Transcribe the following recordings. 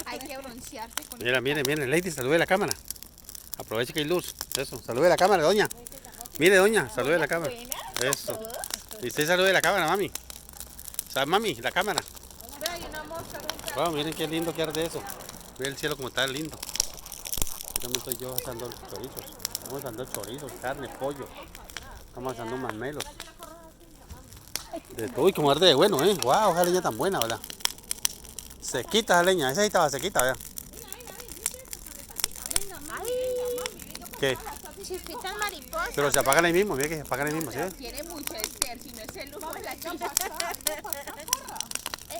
Hay que broncearse con Mira, miren, Lady, salude la cámara. Aproveche que hay luz. Eso, salude la cámara, doña. Mire, doña, salude la cámara. Eso. Y usted salude la cámara, mami. ¿Sabes, mami? La cámara. Wow, miren qué lindo que arde eso. Miren el cielo como está lindo. Aquí también estoy yo asando los chorizos. Estamos asando chorizos, carne, pollo. Estamos asando masmelos. Uy, como arde de bueno, Wow, esa leña tan buena, ¿verdad? Sequita esa leña, esa sí estaba sequita, ¿verdad? ¿Qué? chispitas mariposas. Pero se apagan ahí mismo, mira que se apagan ahí mismo, ¿sí? Tiene mucho ester, si no es el humo de la chispa.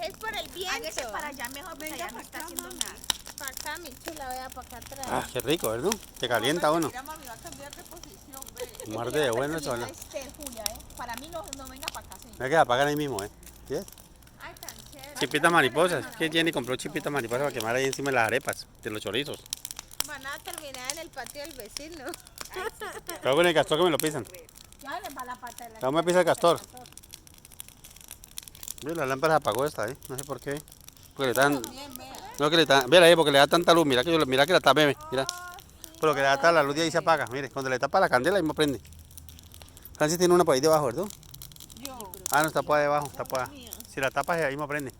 Es por el viento. Hágase para allá mejor, porque allá no está haciendo nada. Para acá, mi chula, vea para acá atrás. Ah, qué rico, ¿verdad? Se calienta uno. Mira, mami, va a cambiar de posición, ve. Como arde de bueno eso, ¿verdad? Ester, Julia, Para mí no venga para acá, señor. Mira que se apagan ahí mismo, ¿Sí? Ay, tan chévere. Chipitas mariposas. Que Jenny compró chipitas mariposas para quemar ahí encima de las arepas, de los chorizos. Van a terminar en el patio del vecino. Creo con el castor que me lo pisan. Ya les va la pata de la ¿Cómo me pisa el castor? Mira, la lámpara se apagó esta, No sé por qué. Porque le dan... No, que le dan... Mira ahí, porque le da tanta luz. Mira que la tapé, mira. Pero que le da la luz y ahí se apaga. Mire, cuando le tapa la candela ahí me prende. Francis tiene una por ahí debajo, ¿verdad? Yo. Ah, no, está por ahí debajo, está por ahí. Si la tapas ahí me prende.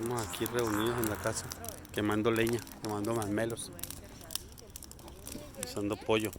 Estamos aquí reunidos en la casa, quemando leña, quemando masmelos, asando pollo.